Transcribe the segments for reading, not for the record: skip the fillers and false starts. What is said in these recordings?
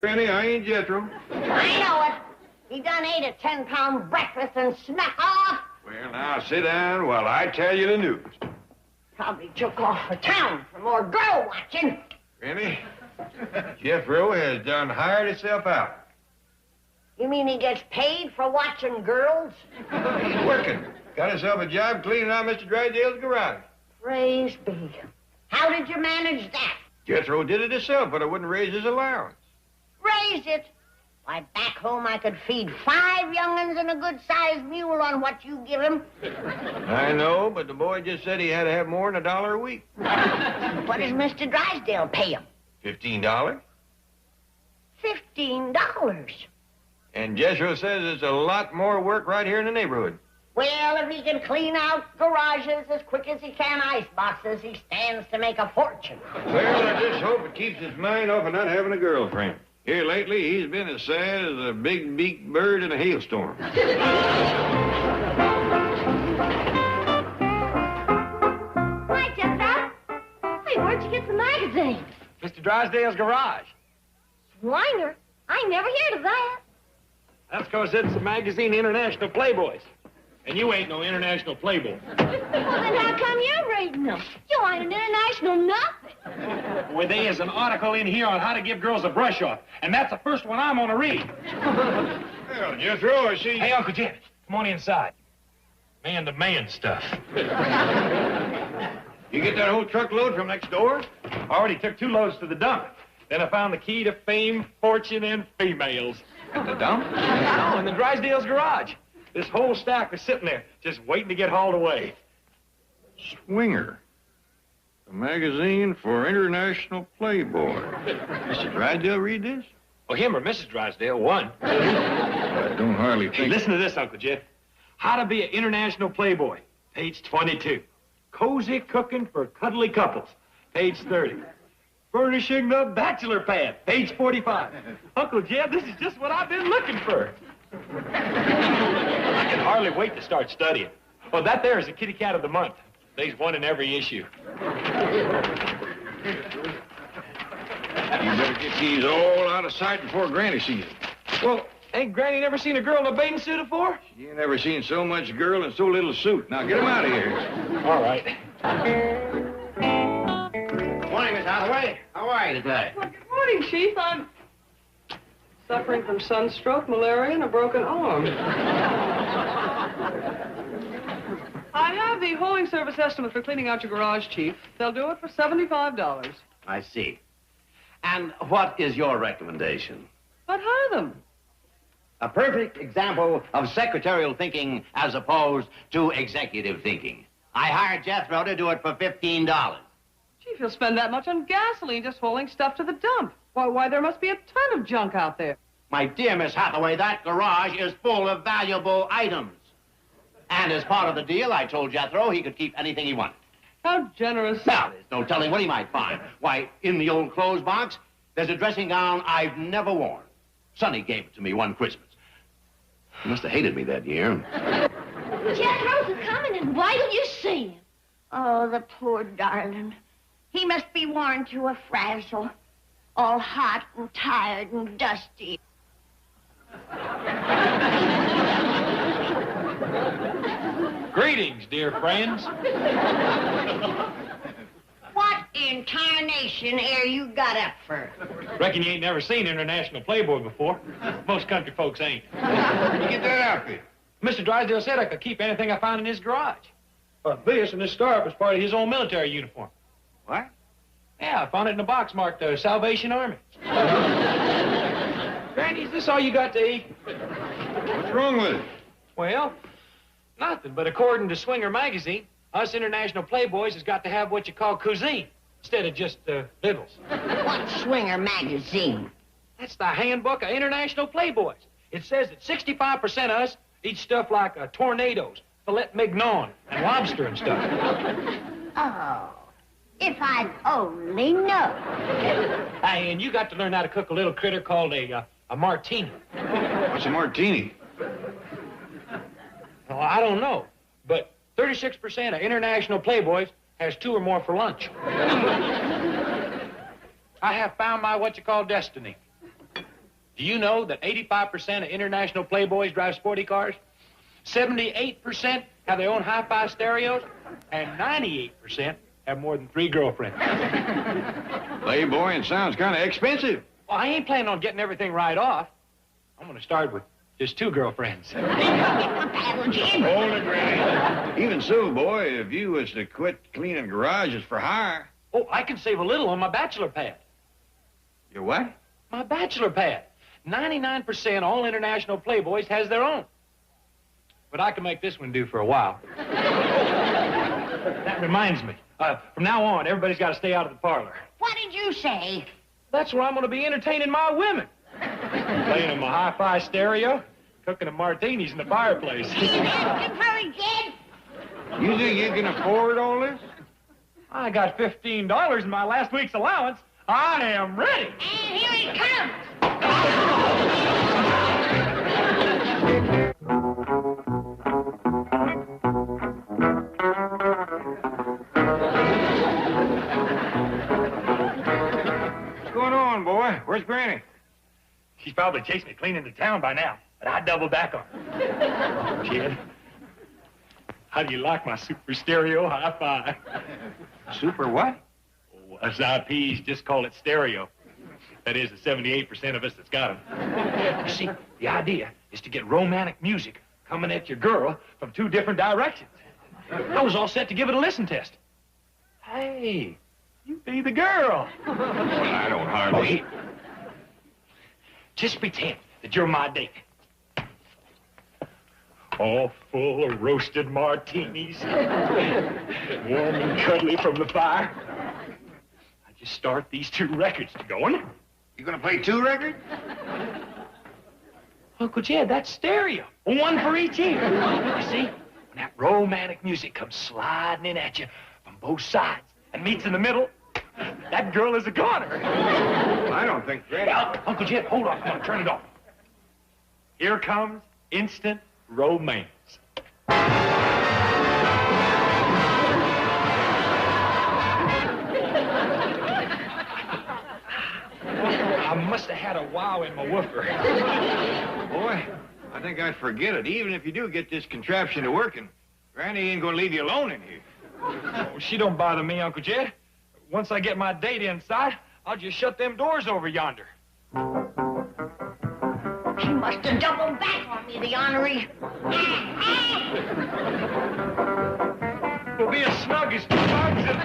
Granny, I ain't Jethro. I know it. He done ate a 10-pound breakfast and snuck off. Well, now sit down while I tell you the news. Probably took off for town for more girl watching. Granny, Jethro has done hired himself out. You mean he gets paid for watching girls? He's working. Got himself a job cleaning out Mr. Drysdale's garage. Praise be. How did you manage that? Jethro did it himself, but I wouldn't raise his allowance. Raise it? Why, back home I could feed 5 young'uns and a good-sized mule on what you give him. I know, but the boy just said he had to have more than $1 a week. What does Mr. Drysdale pay him? $15. $15. And Jethro says it's a lot more work right here in the neighborhood. Well, if he can clean out garages as quick as he can ice boxes, he stands to make a fortune. Well, I just hope it keeps his mind off of not having a girlfriend. Here lately, he's been as sad as a big-beaked bird in a hailstorm. Hi, Jethro. Hey, where'd you get the magazine? Mr. Drysdale's garage. Swinger? I never heard of that. That's because it's the magazine International Playboys. And you ain't no international playboy. Well, then how come you're reading them? You ain't an international nothing. Well, there is an article in here on how to give girls a brush off. And that's the first one I'm going to read. Well, Jethro, I see... Hey, Uncle Jim, come on inside. Man-to-man stuff. You get that whole truckload from next door? Already took 2 loads to the dump. Then I found the key to fame, fortune, and females. At the dump? No, in the Drysdale's garage. This whole stack was sitting there, just waiting to get hauled away. Swinger. A magazine for international playboy. Mr. Drysdale read this? Well, him or Mrs. Drysdale, one. I don't hardly think... Hey, listen to this, Uncle Jeff. How to be an international playboy, page 22. Cozy cooking for cuddly couples, page 30. Furnishing the bachelor pad, page 45. Uncle Jeff, this is just what I've been looking for. I can hardly wait to start studying. Oh, that there is a kitty cat of the month. There's one in every issue. You better get these all out of sight before Granny sees them. Well, ain't Granny never seen a girl in a bathing suit before? She ain't never seen so much girl in so little suit. Now, get them out of here. All right. Morning, Miss Hathaway. How are you today? Well, good morning, Chief. I'm suffering from sunstroke, malaria, and a broken arm. I have the hauling service estimate for cleaning out your garage, Chief. They'll do it for $75. I see. And what is your recommendation? But hire them. A perfect example of secretarial thinking as opposed to executive thinking. I hired Jethro to do it for $15. Chief, you'll spend that much on gasoline just hauling stuff to the dump. Why, there must be a ton of junk out there. My dear Miss Hathaway, that garage is full of valuable items. And as part of the deal, I told Jethro he could keep anything he wanted. How generous. Now, there's no telling what he might find. Why, in the old clothes box, there's a dressing gown I've never worn. Sonny gave it to me one Christmas. He must have hated me that year. Jethro's coming, and why don't you see him? Oh, the poor darling. He must be worn to a frazzle. All hot and tired and dusty. Greetings, dear friends. What in tarnation air you got up for? Reckon you ain't never seen International Playboy before. Most country folks ain't. Where'd you get that outfit? Mr. Drysdale said I could keep anything I found in his garage. This and this scarf was part of his old military uniform. What? Yeah, I found it in a box marked Salvation Army. Granny, is this all you got to eat? What's wrong with it? Well, nothing, but according to Swinger magazine, us international playboys has got to have what you call cuisine instead of just victuals. What Swinger magazine? That's the handbook of international playboys. It says that 65% of us eat stuff like tornadoes, filet mignon, and lobster and stuff. Oh, if I'd only known. Hey, and you got to learn how to cook a little critter called a martini. What's a martini? Well, I don't know, but 36% of international playboys has 2 or more for lunch. I have found my what you call destiny. Do you know that 85% of international playboys drive sporty cars? 78% have their own hi-fi stereos? And 98% have more than 3 girlfriends. Playboy, it sounds kind of expensive. Well, I ain't planning on getting everything right off. I'm going to start with just 2 girlfriends. Hold it, Granny. Even so, boy, if you was to quit cleaning garages for hire... Oh, I can save a little on my bachelor pad. Your what? My bachelor pad. 99% all international playboys has their own. But I can make this one do for a while. That reminds me. From now on, everybody's got to stay out of the parlor. What did you say? That's where I'm going to be entertaining my women. Playing in my hi-fi stereo, cooking them martinis in the fireplace. You very kid. You think you can afford all this? I got $15 in my last week's allowance. I am ready. And here he comes. What's going on, boy? Where's Granny? She's probably chased me clean into town by now, but I double back on her. Kid, how do you like my super stereo hi-fi? Super what? Oh, us IPs just call it stereo. That is, the 78% of us that's got them. You see, the idea is to get romantic music coming at your girl from 2 different directions. I was all set to give it a listen test. Hey, you be the girl. Well, I don't Oh, hardly... here. Just pretend that you're my date. All full of roasted martinis, warm and cuddly from the fire. I just start these 2 records going. You gonna play 2 records? Uncle Jed, that's stereo. 1 for each ear. You see, when that romantic music comes sliding in at you from both sides and meets in the middle, that girl is a goner. Well, I don't think Granny... Well, Uncle Jed, hold on. Come on, turn it off. Here comes instant romance. I must have had a wow in my woofer. Boy, I think I'd forget it. Even if you do get this contraption to working, Granny ain't gonna leave you alone in here. Well, she don't bother me, Uncle Jed. Once I get my date inside, I'll just shut them doors over yonder. He must have doubled back on me, the honorary. We'll be as snug as 2 bugs and...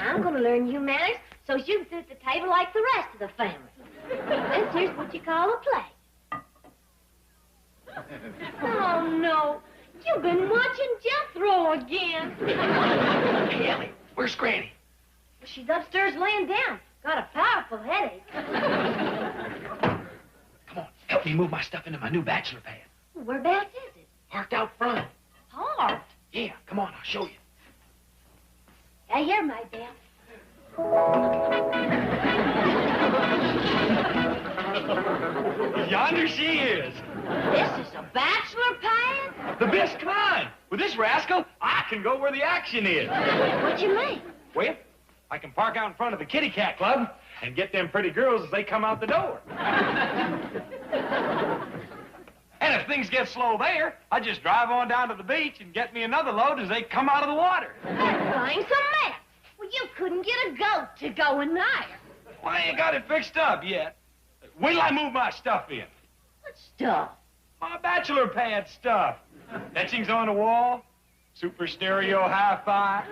I'm going to learn you manners so you can sit at the table like the rest of the family. This here's what you call a play. Oh, no. You've been watching Jethro again. Hey, Ellie, where's Granny? She's upstairs laying down. Got a powerful headache. Come on, help me move my stuff into my new bachelor pad. Whereabouts is it? Parked out front. Parked. Yeah, come on, I'll show you. Here, my dear. Yonder she is. This is a bachelor pad? The best kind. With this rascal, I can go where the action is. What you mean? Well, I can park out in front of the kitty cat club and get them pretty girls as they come out the door. And if things get slow there, I just drive on down to the beach and get me another load as they come out of the water. Flying some mess. Well, you couldn't get a goat to go in there. Well, I ain't got it fixed up yet. Wait till I move my stuff in. What stuff? My bachelor pad stuff. Etchings on the wall, super stereo hi-fi,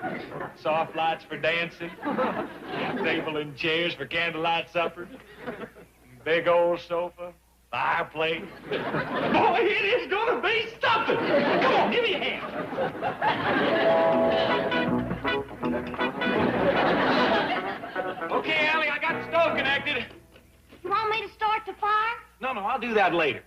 soft lights for dancing, table and chairs for candlelight supper, big old sofa, fireplace. Boy, it is gonna be something. Come on, give me a hand. Okay, Allie, I got the stove connected. You want me to start the fire? No, I'll do that later.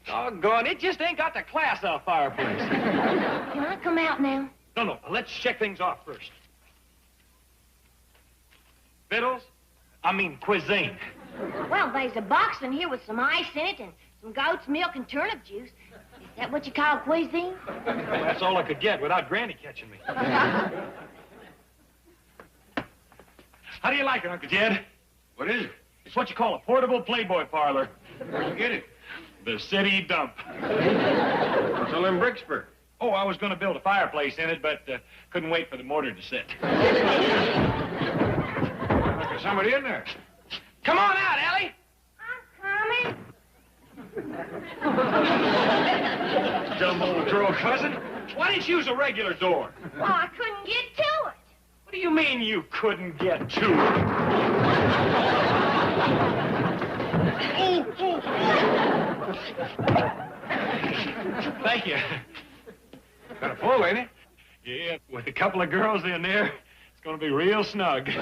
Doggone, it just ain't got the class of a fireplace. Can I come out now? No, let's check things off first. Victuals? I mean cuisine. Well, there's a box in here with some ice in it and some goat's milk and turnip juice. That what you call cuisine? Well, that's all I could get without Granny catching me. How do you like it, Uncle Jed? What is it? It's what you call a portable Playboy parlor. Where'd you get it? The city dump. What's all them bricks for? Oh, I was going to build a fireplace in it, but couldn't wait for the mortar to set. There's somebody in there. Come on out, Ellie. I'm coming. Dumb old girl cousin. Why didn't you use a regular door? Oh, I couldn't get to it. What do you mean you couldn't get to it? Thank you. Kind of full, ain't it? Yeah, with a couple of girls in there, it's going to be real snug. Ellie,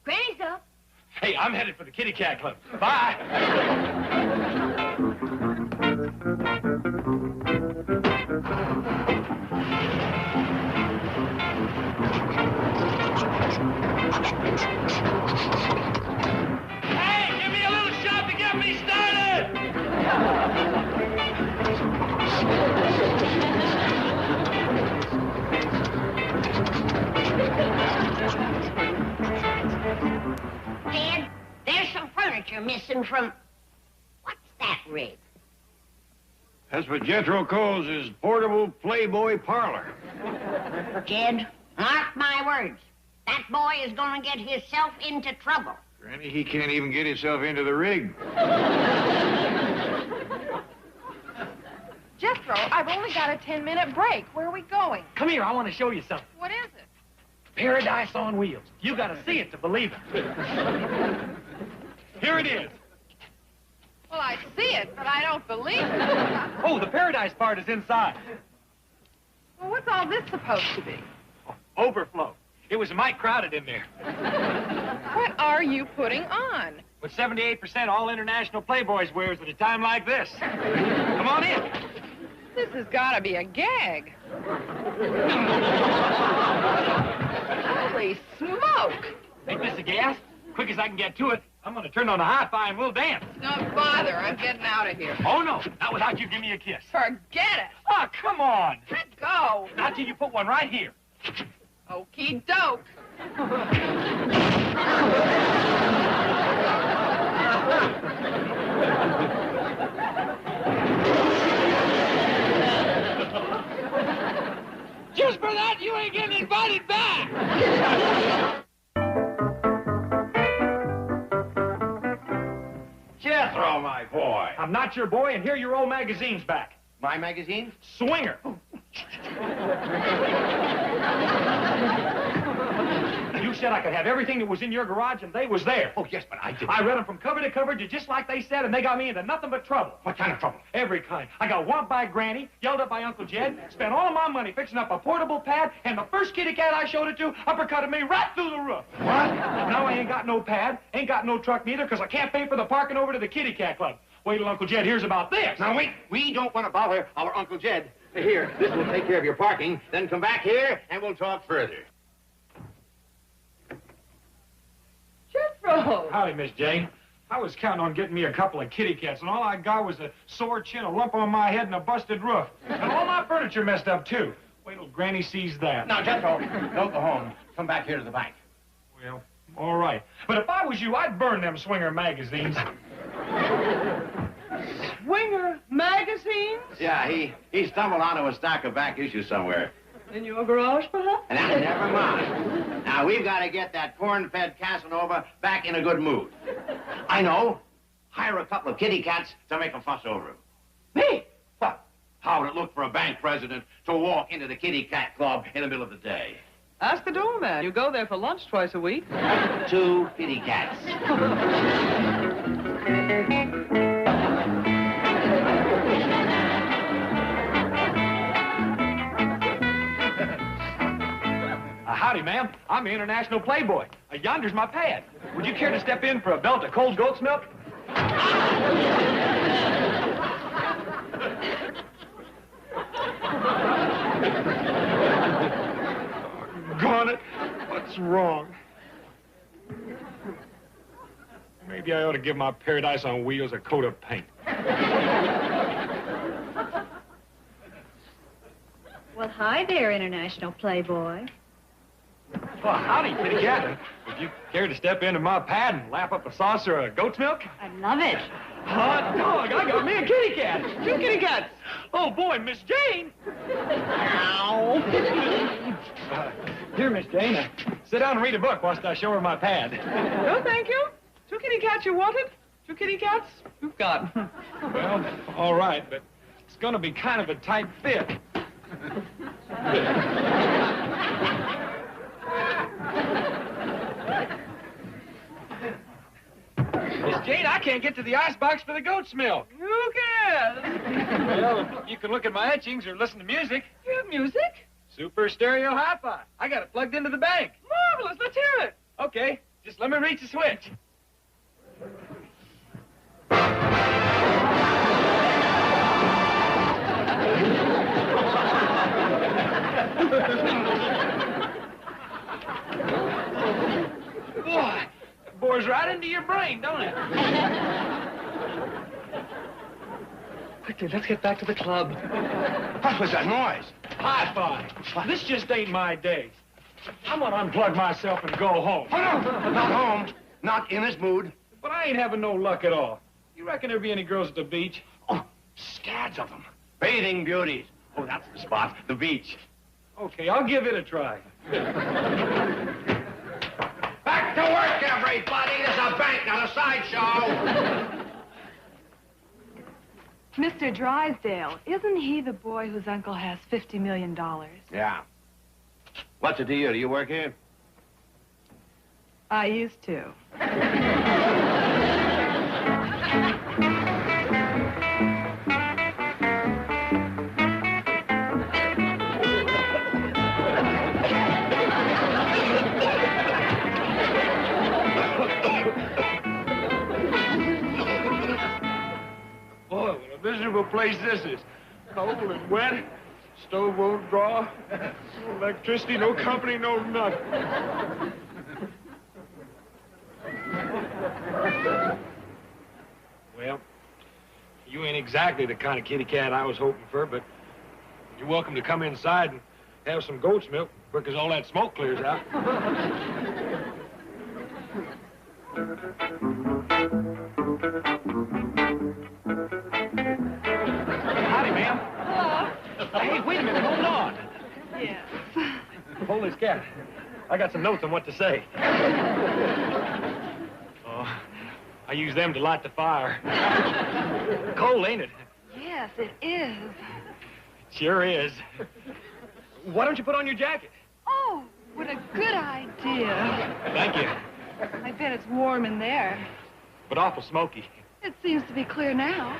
Granny's up. Hey, I'm headed for the Kitty Cat Club. Bye. Hey, give me a little shot to get me started! Dad, there's some furniture missing from... What's that, rig? That's what Jethro calls his portable Playboy parlor. Jed, mark my words. That boy is going to get himself into trouble. Granny, he can't even get himself into the rig. Jethro, I've only got a 10-minute break. Where are we going? Come here, I want to show you something. What is it? Paradise on wheels. You got to see it to believe it. Here it is. Well, I see it, but I don't believe it. Oh, the paradise part is inside. Well, what's all this supposed to be? Overflow. It was mighty crowded in there. What are you putting on? What 78% all international Playboys wears at a time like this. Come on in. This has got to be a gag. Holy smoke! Ain't this a gas? Quick as I can get to it, I'm going to turn on the hi-fi and we'll dance. Don't bother. I'm getting out of here. Oh, no. Not without you give me a kiss. Forget it. Oh, come on. Let go. Not till you put one right here. Okie doke. Just for that, you ain't getting invited back. Jethro, my boy. I'm not your boy, and here are your old magazines back. My magazine? Swinger. You said I could have everything that was in your garage, and they was there. Oh, yes, but I didn't. I read them from cover to cover, just like they said, and they got me into nothing but trouble. What kind of trouble? Every kind. I got whomped by Granny, yelled at by Uncle Jed, spent all of my money fixing up a portable pad, and the first kitty cat I showed it to uppercutted me right through the roof. What? Now I ain't got no pad, ain't got no truck neither, because I can't pay for the parking over to the Kitty Cat Club. Wait till Uncle Jed hears about this. Now, wait. We don't want to bother our Uncle Jed. Here, this will take care of your parking. Then come back here, and we'll talk further. Jethro! Howdy, Miss Jane. I was counting on getting me a couple of kitty cats, and all I got was a sore chin, a lump on my head, and a busted roof. And all my furniture messed up, too. Wait till Granny sees that. Now, Jethro, don't go home. Come back here to the bank. Well, all right. But if I was you, I'd burn them Swinger magazines. Swinger magazines? Yeah, he stumbled onto a stack of back issues somewhere. In your garage, perhaps? Now, never mind. Now, we've got to get that corn-fed Casanova back in a good mood. I know. Hire a couple of kitty cats to make a fuss over him. Me? What? How would it look for a bank president to walk into the kitty cat club in the middle of the day? Ask the doorman. You go there for lunch twice a week. 2 kitty cats. Howdy, ma'am. I'm the international Playboy. Yonder's my pad. Would you care to step in for a belt of cold goat's milk? Gone it. What's wrong? Maybe I ought to give my paradise on wheels a coat of paint. Well, hi there, International Playboy. Well, howdy, kitty cat. Would you care to step into my pad and lap up a saucer of goat's milk? I'd love it. Hot dog, I got me a kitty cat. 2 kitty cats. Oh, boy, Miss Jane. Ow. Here, Miss Jane, sit down and read a book whilst I show her my pad. No, thank you. 2 kitty cats you wanted? 2 kitty cats? You've got. Well, all right, but it's going to be kind of a tight fit. Miss Jane, I can't get to the icebox for the goat's milk. Who cares? Well, you can look at my etchings or listen to music. You have music? Super stereo hi-fi. I got it plugged into the bank. Marvelous. Let's hear it. Okay, just let me reach the switch. Boy, it bores right into your brain, don't it? Quickly, let's get back to the club. What was that noise? Hi-fi. This just ain't my day. I'm gonna unplug myself and go home. Oh, no, not home. Not in this mood. But I ain't having no luck at all. You reckon there'll be any girls at the beach? Oh, scads of them. Bathing beauties. Oh, that's the spot. The beach. Okay, I'll give it a try. Back to work, everybody. There's a bank, not a sideshow. Mr. Drysdale, isn't he the boy whose uncle has $50 million? Yeah. What's it to you? Do you work here? I used to. Boy, what a miserable place this is. Cold and wet. Stove won't draw. No electricity, no company, no nothing. Well, you ain't exactly the kind of kitty cat I was hoping for, but you're welcome to come inside and have some goat's milk, quick as all that smoke clears out. Howdy, ma'am. Hello. Hey, wait a minute, hold on. Yes. Hold this cat. I got some notes on what to say. Oh, I use them to light the fire. Cold, ain't it? Yes, it is. Sure is. Why don't you put on your jacket? Oh, what a good idea. Thank you. I bet it's warm in there. But awful smoky. It seems to be clear now.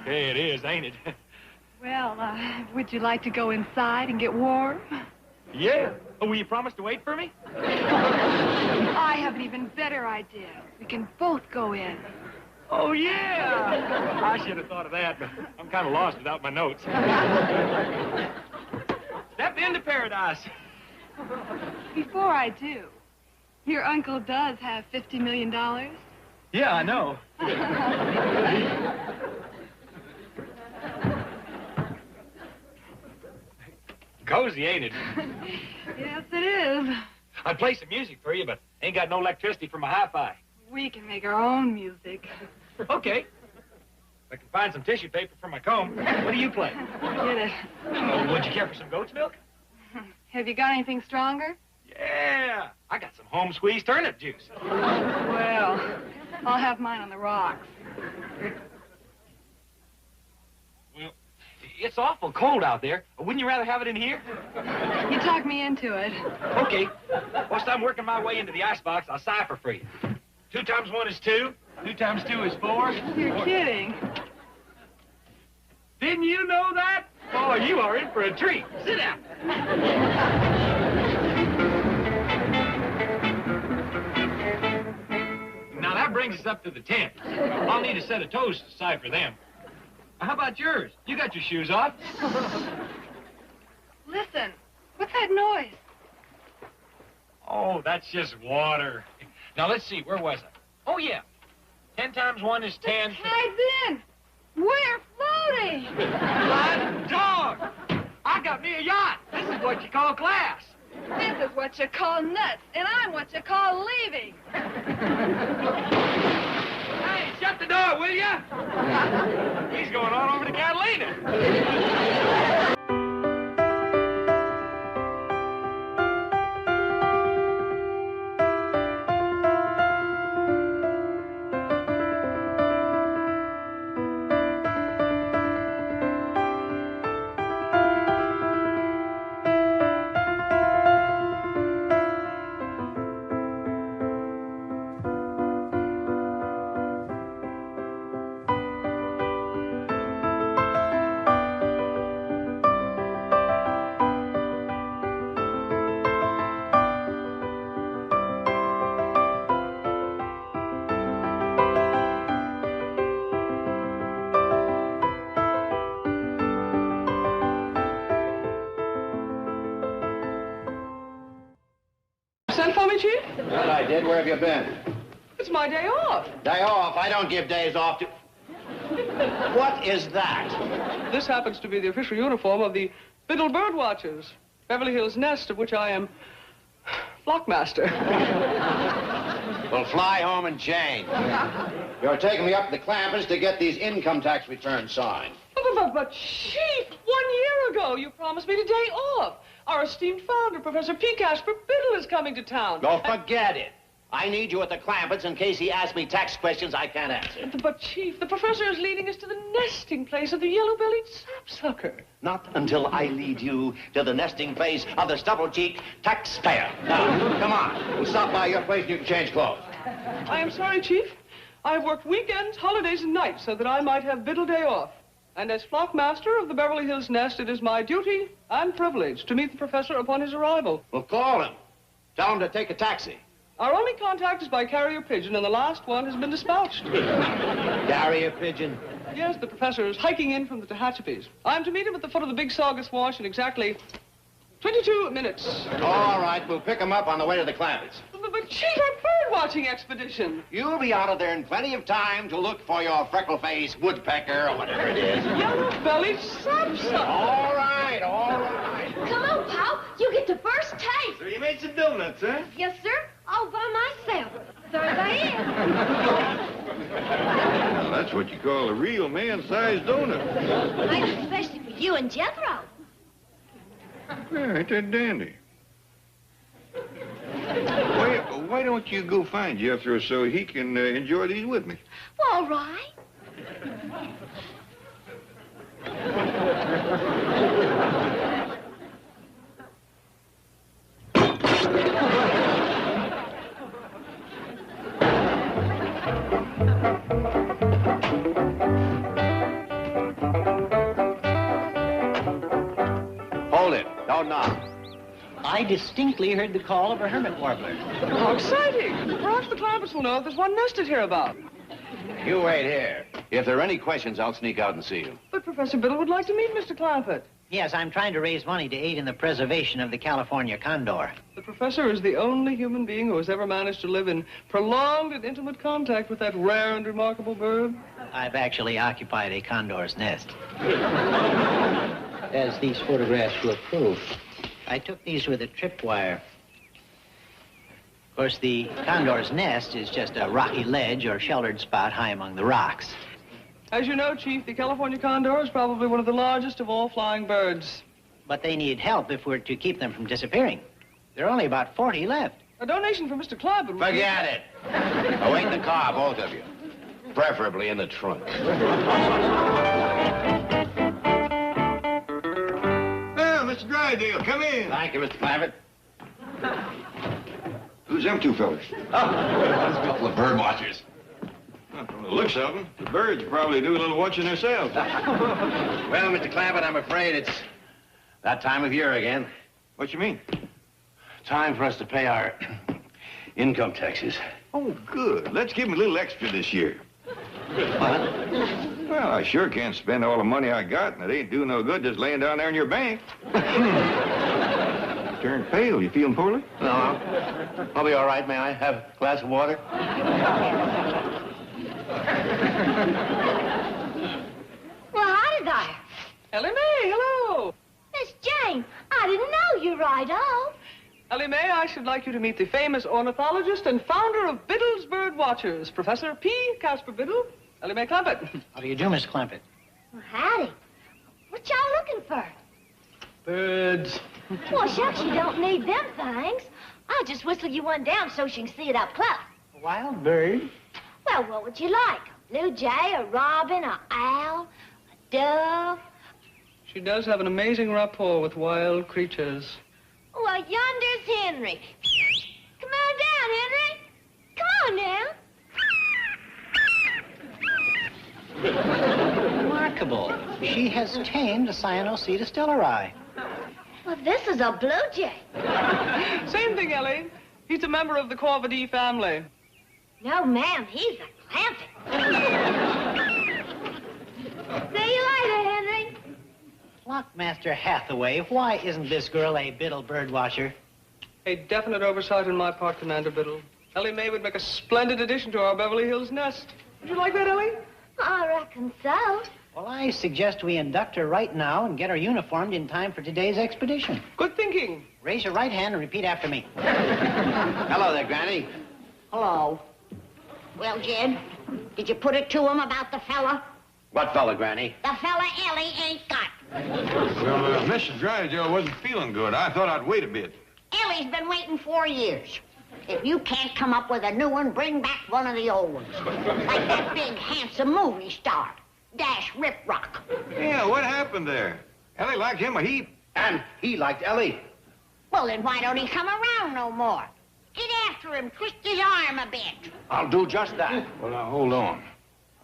Hey, it is, ain't it? Well, would you like to go inside and get warm? Yeah. Oh, will you promise to wait for me? I have an even better idea. We can both go in. Oh, yeah. I should have thought of that, but I'm kind of lost without my notes. Step into paradise. Before I do, your uncle does have $50 million. Yeah, I know. Cozy, ain't it? Yes, it is. I'd play some music for you, but ain't got no electricity for my hi-fi. We can make our own music. Okay. If I can find some tissue paper for my comb, what do you play? Get it. Oh, would you care for some goat's milk? Have you got anything stronger? Yeah. I got some home-squeezed turnip juice. Well, I'll have mine on the rocks. Well, it's awful cold out there. Wouldn't you rather have it in here? You talked me into it. Okay. Whilst I'm working my way into the icebox, I'll cipher for you. 2 times 1 is 2. 2 times 2 is 4. You're kidding. Didn't you know that? Oh, you are in for a treat. Sit down. Now, that brings us up to the 10. I'll need a set of toes to cipher them. How about yours? You got your shoes off. Listen, what's that noise? Oh, that's just water. Now, let's see. Where was I? Oh, yeah. 10 times 1 is 10. Tide's in. We're floating. Hot dog! I got got me a yacht. This is what you call class. This is what you call nuts, and I'm what you call leaving. Hey, shut the door, will ya? He's going on over to Catalina. Sent for me, Chief? Well, I did. Where have you been? It's my day off. Day off. I don't give days off to... What is that? This happens to be the official uniform of the Biddle Bird Watchers, Beverly Hills Nest, of which I am flockmaster. Well, fly home and change. You're taking me up to the Clampets to get these income tax returns signed. But, Chief, 1 year ago you promised me a day off. Our esteemed founder, Professor P. Casper Biddle, is coming to town. Go forget it. I need you at the Clampets in case he asks me tax questions I can't answer. But, Chief, the professor is leading us to the nesting place of the yellow-bellied sapsucker. Not until I lead you to the nesting place of the stubble-cheeked taxpayer. Now, come on. We'll stop by your place and you can change clothes. I am sorry, Chief. I've worked weekends, holidays, and nights so that I might have Biddle day off. And as flockmaster of the Beverly Hills Nest, it is my duty and privilege to meet the professor upon his arrival. Well, call him. Tell him to take a taxi. Our only contact is by carrier pigeon, and the last one has been dispatched. Carrier pigeon. Yes, the professor is hiking in from the Tehachapies. I'm to meet him at the foot of the Big Saugus Wash in exactly 22 minutes. All right, we'll pick him up on the way to the Clampets. But Chief, a bird-watching expedition. You'll be out of there in plenty of time to look for your freckle-faced woodpecker or whatever it is. Yellow-bellied sapsucker. All right, all right. Come on, pal. You get the first taste. So you made some donuts, huh? Yes, sir. All by myself. Third I am. Well, that's what you call a real man-sized donut. Nice especially for you and Jethro. Yeah, ain't that dandy? Why don't you go find Jethro so he can enjoy these with me? All right. Hold it. Don't knock. I distinctly heard the call of a hermit warbler. How exciting. Perhaps the Clampets will know if there's one nested hereabout. You wait here. If there are any questions, I'll sneak out and see you. But Professor Biddle would like to meet Mr. Clampett. Yes, I'm trying to raise money to aid in the preservation of the California condor. The professor is the only human being who has ever managed to live in prolonged and intimate contact with that rare and remarkable bird. I've actually occupied a condor's nest. As these photographs will prove, I took these with a tripwire. Of course, the condor's nest is just a rocky ledge or sheltered spot high among the rocks. As you know, Chief, the California condor is probably one of the largest of all flying birds. But they need help if we're to keep them from disappearing. There are only about 40 left. A donation from Mr. Clampett would Forget it. Await in the car, both of you. Preferably in the trunk. Well, Mr. Drydale, come in. Thank you, Mr. Clampett. Who's them two fellas? Oh, that's a couple of bird watchers. Well, from the looks of them, the birds probably do a little watching themselves. Well, Mr. Clampett, I'm afraid it's that time of year again. What you mean? Time for us to pay our income taxes. Oh, good. Let's give them a little extra this year. What? Well, I sure can't spend all the money I got, and it ain't doing no good just laying down there in your bank. Turn pale. You feeling poorly? No, I'll be all right. May I have a glass of water? Well, howdy there. Ellie Mae, hello. Miss Jane, Right-o. Ellie Mae, I should like you to meet the famous ornithologist and founder of Biddle's Bird Watchers, Professor P. Casper Biddle. Ellie Mae Clampett. How do you do, Miss Clampett? Well, howdy. What y'all looking for? Birds. Well, shucks, you don't need them things. I'll just whistle you one down so she can see it up close. A wild bird? Well, what would you like? A blue jay, a robin, a owl, a dove? She does have an amazing rapport with wild creatures. Well, yonder's Henry. Come on down, Henry. Come on now. Remarkable. She has tamed a Cyanocetus stellari. Well, this is a blue jay. Same thing, Ellie. He's a member of the Corvidae family. No, ma'am, he's a clampet. See you later, Henry. Flockmaster Hathaway, why isn't this girl a Biddle bird watcher? A definite oversight on my part, Commander Biddle. Ellie Mae would make a splendid addition to our Beverly Hills nest. Would you like that, Ellie? I reckon so. Well, I suggest we induct her right now and get her uniformed in time for today's expedition. Good thinking. Raise your right hand and repeat after me. Hello there, Granny. Hello. Well, Jed, did you put it to him about the fella? What fella, Granny? The fella Ellie ain't got. Well, Mrs. Drysdale wasn't feeling good. I thought I'd wait a bit. Ellie's been waiting 4 years. If you can't come up with a new one, bring back one of the old ones. Like that big, handsome movie star, Dash Riprock. Yeah, what happened there? Ellie liked him a heap. And he liked Ellie. Well, then why don't he come around no more? Get after him, twist his arm a bit. I'll do just that. Well, now, hold on.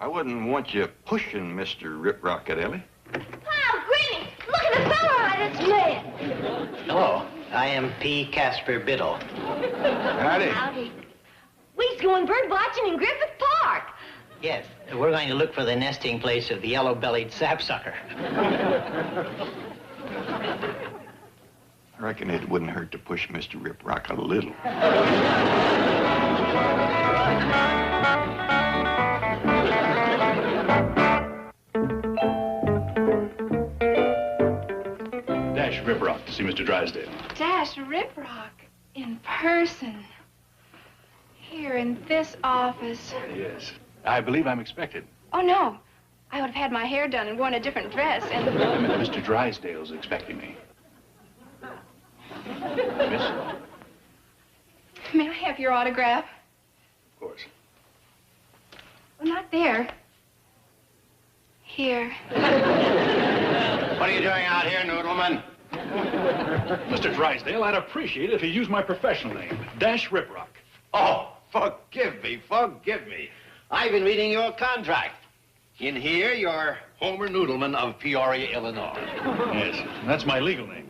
I wouldn't want you pushing Mr. Riprock at Ellie. Oh, Granny, look at the fella I just met. Hello, I am P. Casper Biddle. Howdy. Howdy. We's going bird watching in Griffith Park. Yes, we're going to look for the nesting place of the yellow-bellied sapsucker. I reckon it wouldn't hurt to push Mr. Riprock a little. Dash Riprock to see Mr. Drysdale. Dash Riprock in person. Here in this office. Yes. I believe I'm expected. Oh, no. I would have had my hair done and worn a different dress and... Mr. Drysdale's expecting me. Miss? May I have your autograph? Of course. Well, not there. Here. What are you doing out here, Noodleman? Mr. Drysdale, I'd appreciate it if you used my professional name, Dash Riprock. Oh, forgive me, forgive me. I've been reading your contract. In here, you're Homer Noodleman of Peoria, Illinois. Yes, that's my legal name.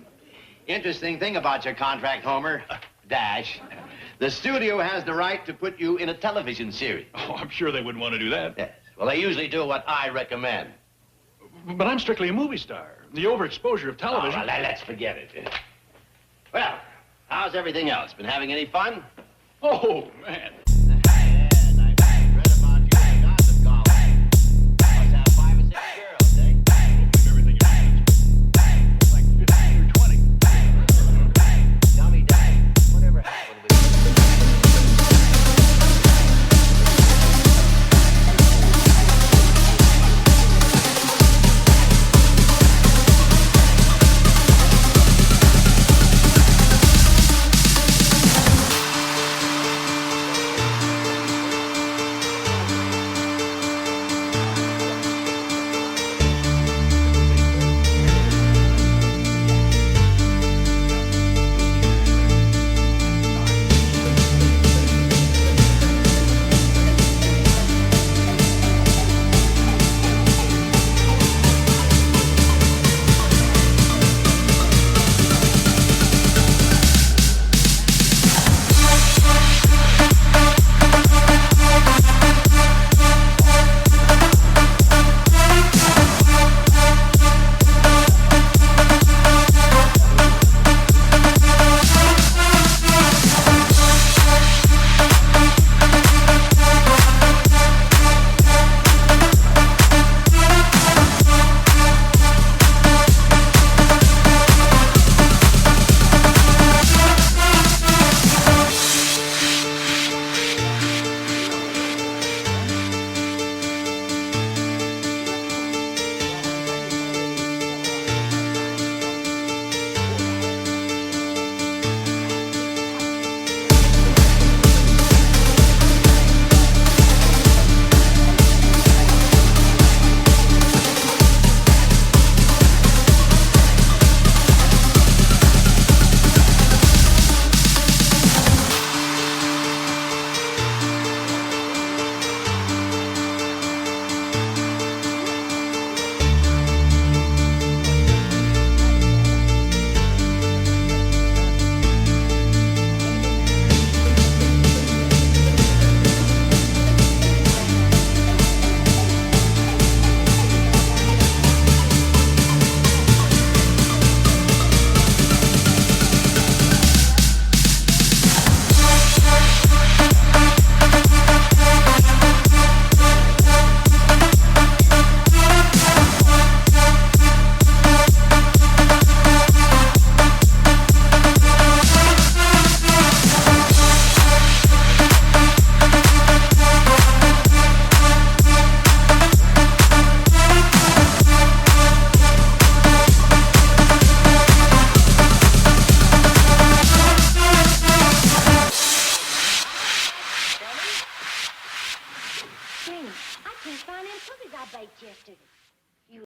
Interesting thing about your contract, Homer, Dash. The studio has the right to put you in a television series. Oh, I'm sure they wouldn't want to do that. Yes. Well, they usually do what I recommend. But I'm strictly a movie star. The overexposure of television... All right, let's forget it. Well, how's everything else? Been having any fun? Oh, man. Yes, I've read about you in the gossip column. Must have 5 or 6 girls, eh? Everything you like 15 or 20. Tell me, Dad, whatever happened with you?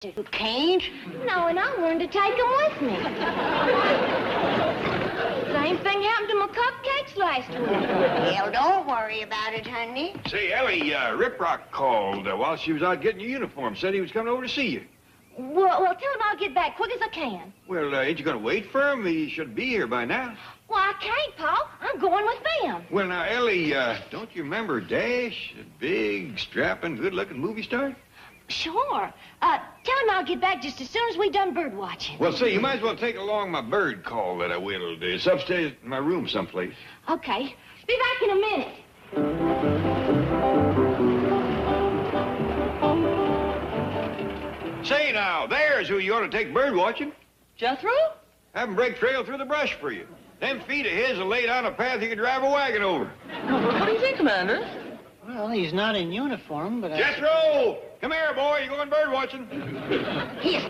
You can't? No, and I'm going to take them with me. Same thing happened to my cupcakes last week. Well, don't worry about it, honey. Say, Ellie, Rip Rock called while she was out getting your uniform. Said he was coming over to see you. Well, tell him I'll get back quick as I can. Well, ain't you going to wait for him? He should be here by now. Well, I can't, Pa. I'm going with them. Well, now, Ellie, don't you remember Dash? A big, strapping, good-looking movie star? Sure. Tell him I'll get back just as soon as we done bird watching. Well, say, you might as well take along my bird call that I whittled. It's upstairs in my room someplace. Okay. Be back in a minute. Say, now, there's who you ought to take bird watching. Jethro? Have him break trail through the brush for you. Them feet of his will lay down a path you can drive a wagon over. What do you think, Commander? Well, he's not in uniform, but Jethro! Come here, boy. You going bird watching? Here.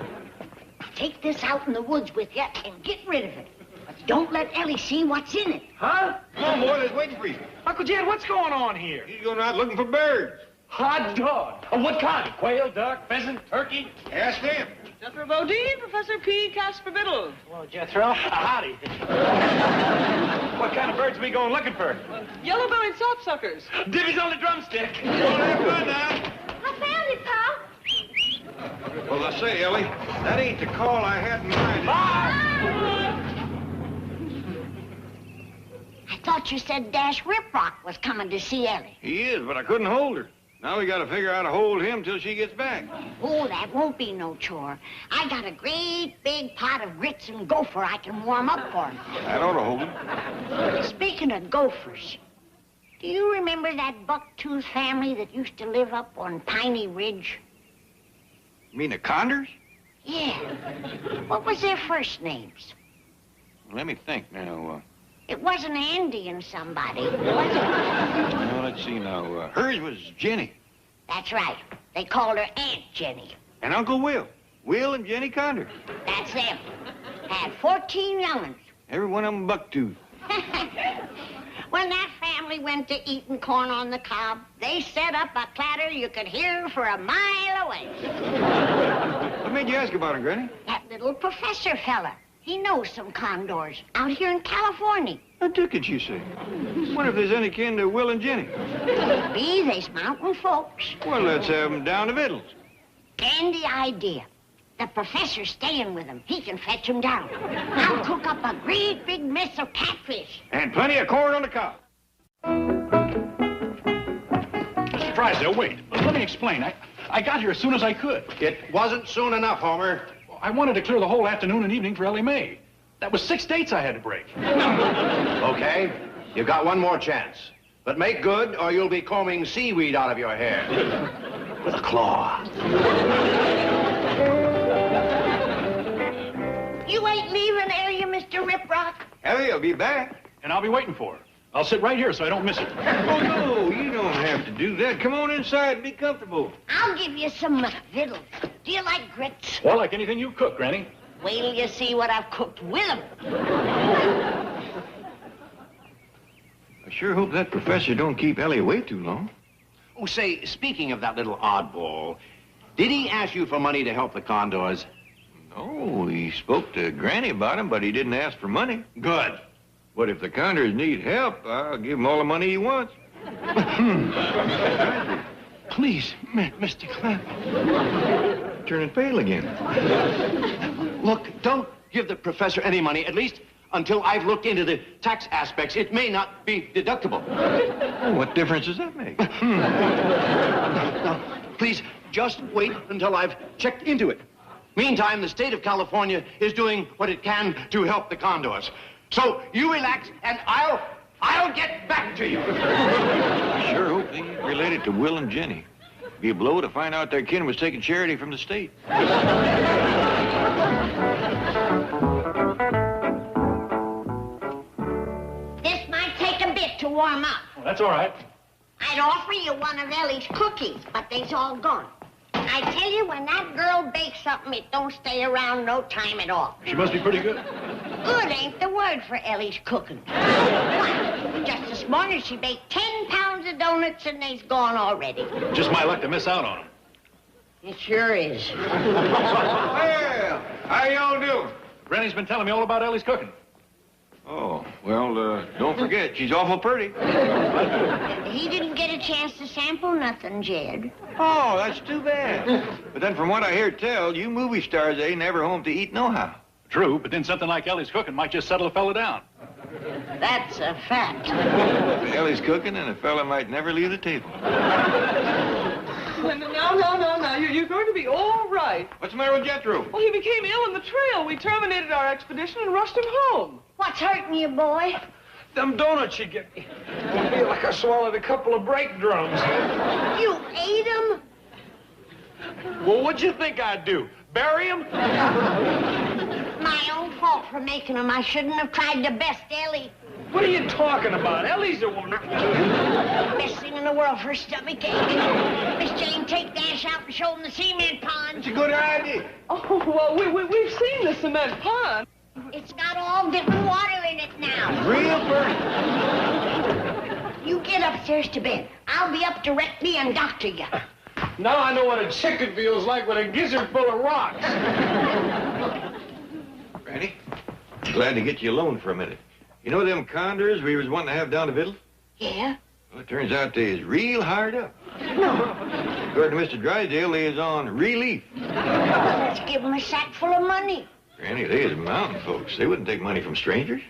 Take this out in the woods with you and get rid of it. But don't let Ellie see what's in it. Huh? Come on, boy. There's waiting for you. Uncle Jed, what's going on here? He's going out looking for birds. Hot dog. What kind? Quail, duck, pheasant, turkey? Ask him. Jethro Bodine, Professor P. Casper Biddle. hello, Jethro. Howdy. What kind of birds we going looking for? Yellow-bellied sapsuckers. Divvy's on the drumstick. Well, have fun now. I found it, Pa. Well, I say, Ellie, that ain't the call I had in mind. I thought you said Dash Riprock was coming to see Ellie. He is, but I couldn't hold her. Now we got to figure out how to hold him till she gets back. Oh, that won't be no chore. I got a great big pot of grits and gopher I can warm up for him. That ought to hold him. Speaking of gophers, do you remember that bucktooth family that used to live up on Piney Ridge? You mean the Condors? Yeah. What was their first names? Let me think now. It wasn't Andy and somebody, was it? Well, let's see now. Hers was Jenny. That's right. They called her Aunt Jenny. And Uncle Will. Will and Jenny Condor. That's them. Had 14 young'uns. Every one of them bucktooth. When that family went to eating corn on the cob, they set up a clatter you could hear for a mile away. What made you ask about him, Granny? That little professor fella. He knows some condors out here in California. A ticket, you say? Wonder if there's any kin to Will and Jenny. Be they's mountain folks. Well, let's have them down to Vittles. Dandy idea. The professor's staying with him. He can fetch him down. I'll cook up a great big mess of catfish. And plenty of corn on the cob. Mr. Drysdale, wait. Let me explain. I got here as soon as I could. It wasn't soon enough, Homer. I wanted to clear the whole afternoon and evening for Ellie Mae. That was 6 dates I had to break. Okay, you've got one more chance. But make good, or you'll be combing seaweed out of your hair. With a claw. You ain't leaving, are you, Mr. Riprock? Ellie, I'll be back. And I'll be waiting for her. I'll sit right here so I don't miss it. Oh, no, you don't have to do that. Come on inside and be comfortable. I'll give you some victuals. Do you like grits? Well, like anything you cook, Granny. Wait till you see what I've cooked with them. I sure hope that professor don't keep Ellie away too long. Oh, say, speaking of that little oddball, did he ask you for money to help the Condors? No, he spoke to Granny about him, but he didn't ask for money. Good. But if the Condors need help, I'll give him all the money he wants. Please, Mr. Clem. Turning pale again. Look, don't give the professor any money, at least until I've looked into the tax aspects. It may not be deductible. Oh, what difference does that make? Now, please, just wait until I've checked into it. Meantime, the state of California is doing what it can to help the Condors. So you relax, and I'll get back to you. I sure hope they ain't related to Will and Jenny. Be a blow to find out their kin was taking charity from the state. This might take a bit to warm up. Well, that's all right. I'd offer you one of Ellie's cookies, but they's all gone. I tell you, when that girl bakes something, it don't stay around no time at all. She must be pretty good. Good ain't the word for Ellie's cooking. Why, just this morning she baked 10 pounds of donuts and they's gone already. Just my luck to miss out on them. It sure is. Well, how y'all doing? Granny's been telling me all about Ellie's cooking. Oh, well, don't forget, she's awful pretty. He didn't get a chance to sample nothing, Jed. Oh, that's too bad. But then from what I hear tell, you movie stars ain't never home to eat nohow. True, but then something like Ellie's cooking might just settle a fella down. That's a fact. Ellie's cooking and a fella might never leave the table. No. You're going to be all right. What's the matter with Jethro? Well, he became ill in the trail. We terminated our expedition and rushed him home. What's hurting you, boy? Them donuts you get me. I feel like I swallowed a couple of brake drums. You ate them? Well, what'd you think I'd do? Bury them? My own fault for making them. I shouldn't have tried to best Ellie. What are you talking about? Ellie's the one. Best thing in the world for a stomach ache. Miss Jane, take Dash out and show him the cement pond. It's a good idea. Oh, well, we've seen the cement pond. It's got all different water in it now. Real pretty. You get upstairs to bed. I'll be up directly and doctor you. Now I know what a chicken feels like with a gizzard full of rocks. Granny, glad to get you alone for a minute. You know them condors we was wanting to have down to Victuals? Yeah? Well, it turns out they is real hard up. No. According to Mr. Drysdale, they is on relief. Let's give them a sack full of money. Granny, they is mountain folks. They wouldn't take money from strangers.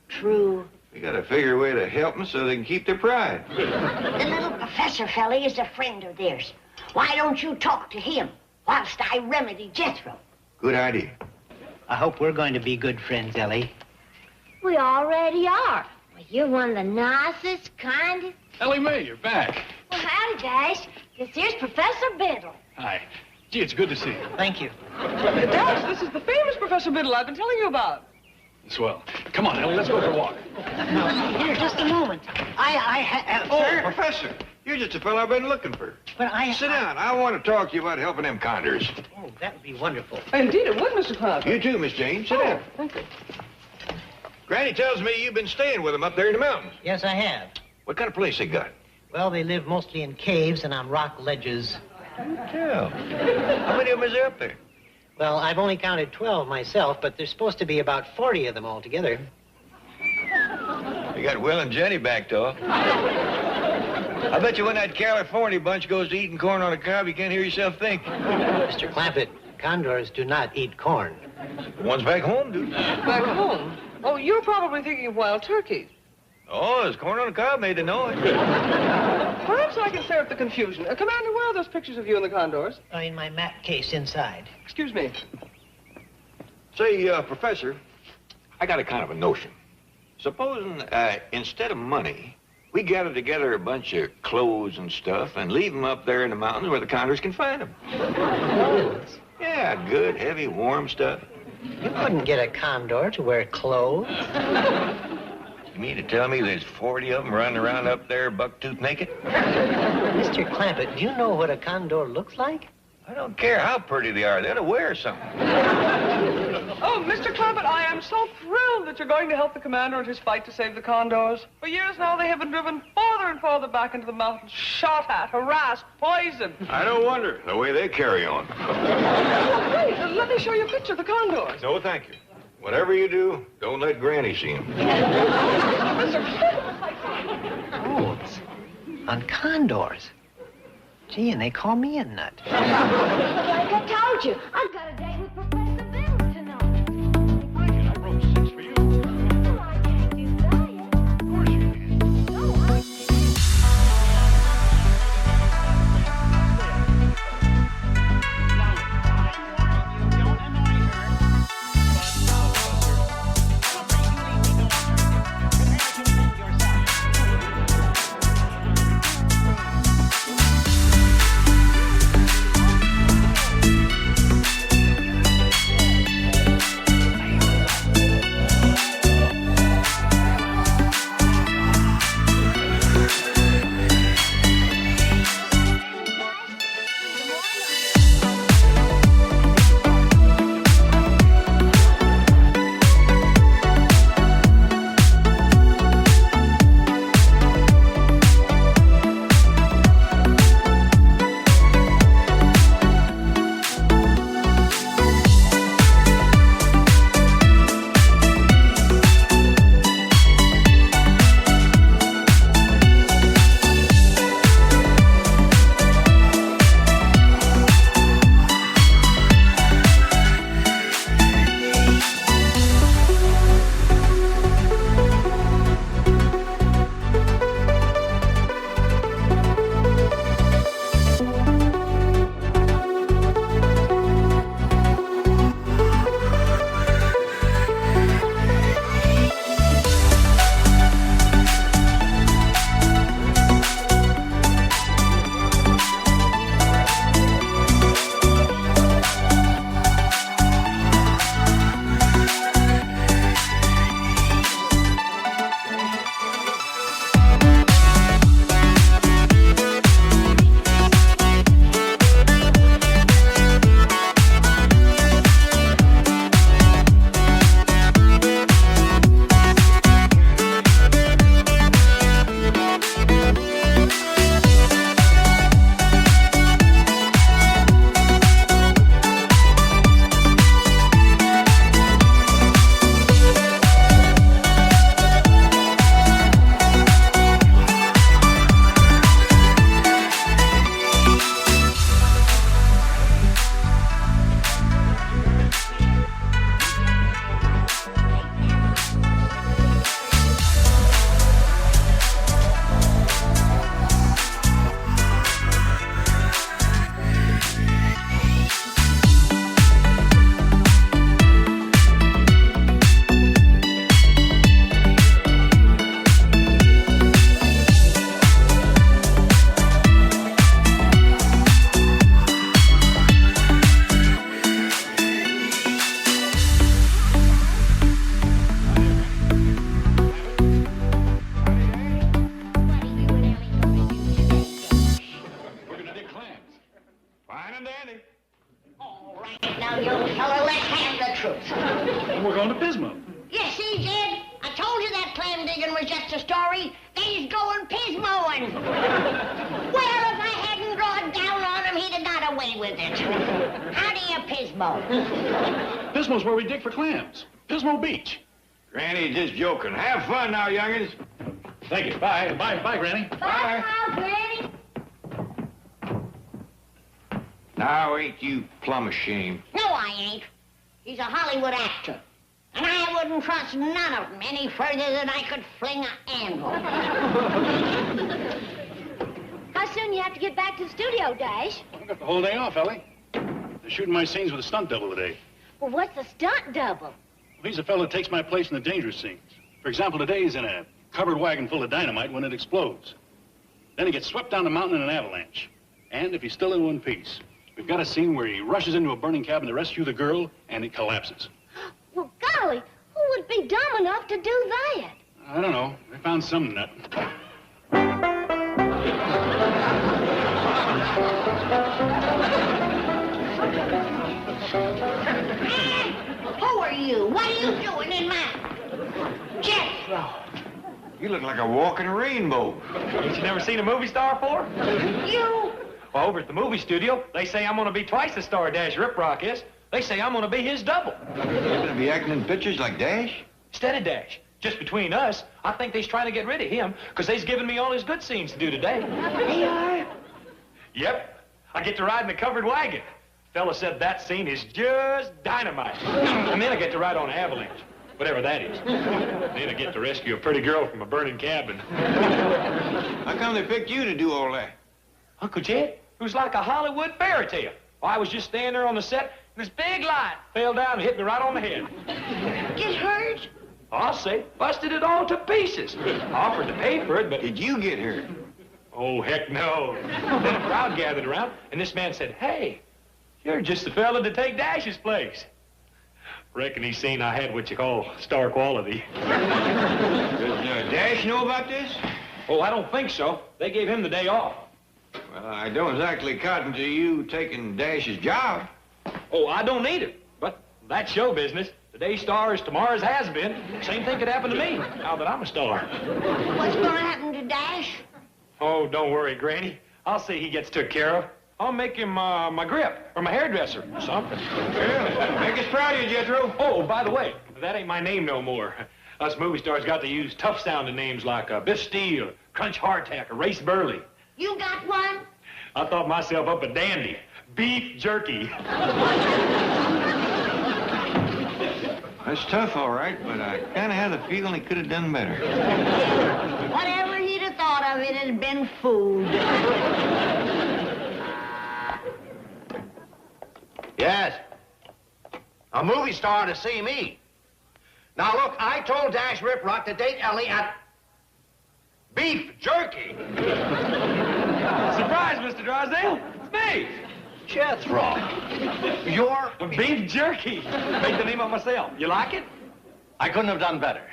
True. We gotta figure a way to help them so they can keep their pride. The little professor fella is a friend of theirs. Why don't you talk to him whilst I remedy Jethro? Good idea. I hope we're going to be good friends, Ellie. We already are. Well, you're one of the nicest, kindest. Ellie Mae, you're back. Well, howdy, Dash. This here's Professor Biddle. Hi. Gee, it's good to see you. Thank you. Dash, this is the famous Professor Biddle I've been telling you about. Swell. Come on, Ellie, let's go for a walk. Here, just a moment. Sir. Professor, you're just a fellow I've been looking for. But Sit down. I want to talk to you about helping them condors. Oh, that would be wonderful. Indeed, it would, Mr. Cloud. You too, Miss Jane. Sit down. Thank you. Granny tells me you've been staying with them up there in the mountains. Yes, I have. What kind of place they got? Well, they live mostly in caves and on rock ledges. Yeah. How many of them is there up there? Well, I've only counted 12 myself, but there's supposed to be about 40 of them altogether. You got Will and Jenny backed off. I bet you when that California bunch goes to eating corn on a cob, you can't hear yourself think. Mr. Clampett, condors do not eat corn. The ones back home do. Back home? Oh, you're probably thinking of wild turkeys. Oh, there's corn on a cob made the noise. Perhaps I can clear up the confusion. Commander, where are those pictures of you and the condors? In my map case inside. Excuse me. Say, Professor, I got a kind of a notion. Supposing, instead of money, we gather together a bunch of clothes and stuff and leave them up there in the mountains where the condors can find them. Clothes? Yeah, good, heavy, warm stuff. You couldn't get a condor to wear clothes. You mean to tell me there's 40 of them running around up there buck-tooth naked? Mr. Clampett, do you know what a condor looks like? I don't care how pretty they are. They ought to wear something. Oh, Mr. Clampett, I am so thrilled that you're going to help the commander in his fight to save the condors. For years now, they have been driven farther and farther back into the mountains, shot at, harassed, poisoned. I don't wonder, the way they carry on. Oh, wait, let me show you a picture of the condors. No, thank you. Whatever you do, don't let Granny see him. Mr. Clampett. Clothes on condors. Gee, and they call me a nut. Like I told you, I've got a date with Professor Biddle tonight. Frankie, I broke 6 for you. Oh, I can't do that. Of course you can. Oh, I Yeah, see, Jed? I told you that clam digging was just a story. They's going pismoing. Well, if I hadn't drawed down on him, he'd have got away with it. How do you pismo? Pismo's where we dig for clams. Pismo Beach. Granny's just joking. Have fun now, youngins. Thank you. Bye. Bye, Granny. Bye, now, Granny. Now, ain't you plumb ashamed? No, I ain't. He's a Hollywood actor. And I wouldn't trust none of them any further than I could fling an anvil. How soon you have to get back to the studio, Dash? I've got the whole day off, Ellie. They're shooting my scenes with a stunt double today. Well, what's a stunt double? Well, he's a fellow that takes my place in the dangerous scenes. For example, today he's in a covered wagon full of dynamite when it explodes. Then he gets swept down the mountain in an avalanche. And if he's still in one piece, we've got a scene where he rushes into a burning cabin to rescue the girl, and it collapses. Well, golly, who would be dumb enough to do that? I don't know. I found some nut. Who are you? What are you doing in my... Jethro. You look like a walking rainbow. Ain't you never seen a movie star before? You... Well, over at the movie studio, they say I'm gonna be twice the star Dash Riprock is. They say I'm gonna be his double. You're gonna be acting in pictures like Dash? Instead of Dash. Just between us, I think they's trying to get rid of him, because they's giving me all his good scenes to do today. They are? Yep. I get to ride in a covered wagon. Fella said that scene is just dynamite. And then I get to ride on an avalanche, whatever that is. Then I get to rescue a pretty girl from a burning cabin. How come they picked you to do all that? Uncle Jed, it was like a Hollywood fairy tale. I was just standing there on the set, and this big light fell down and hit me right on the head. Get hurt? I'll say, busted it all to pieces. I offered to pay for it, but... Did you get hurt? Oh, heck no. Then a crowd gathered around, and this man said, "Hey, you're just the fella to take Dash's place." Reckon he's seen I had what you call star quality. Does Dash know about this? Oh, I don't think so. They gave him the day off. Well, I don't exactly cotton to you taking Dash's job. Oh, I don't need it. But that's show business. Today's star is tomorrow's has-been. Same thing could happen to me, now that I'm a star. What's going to happen to Dash? Oh, don't worry, Granny. I'll see he gets took care of. I'll make him my grip or my hairdresser or something. Well, make us proud of you, Jethro. Oh, by the way, that ain't my name no more. Us movie stars got to use tough-sounding names like Biff Steele, Crunch Hardtack, or Race Burley. You got one? I thought myself up a dandy. Beef jerky. That's tough, all right, but I kind of had a feeling he could have done better. Whatever he'd have thought of it had been food. Yes. A movie star to see me. Now, look, I told Dash Riprock to date Ellie at beef jerky. Surprise, Mr. Drysdale. It's me. Jethro. You're... Beef jerky. Made the name up myself. You like it? I couldn't have done better.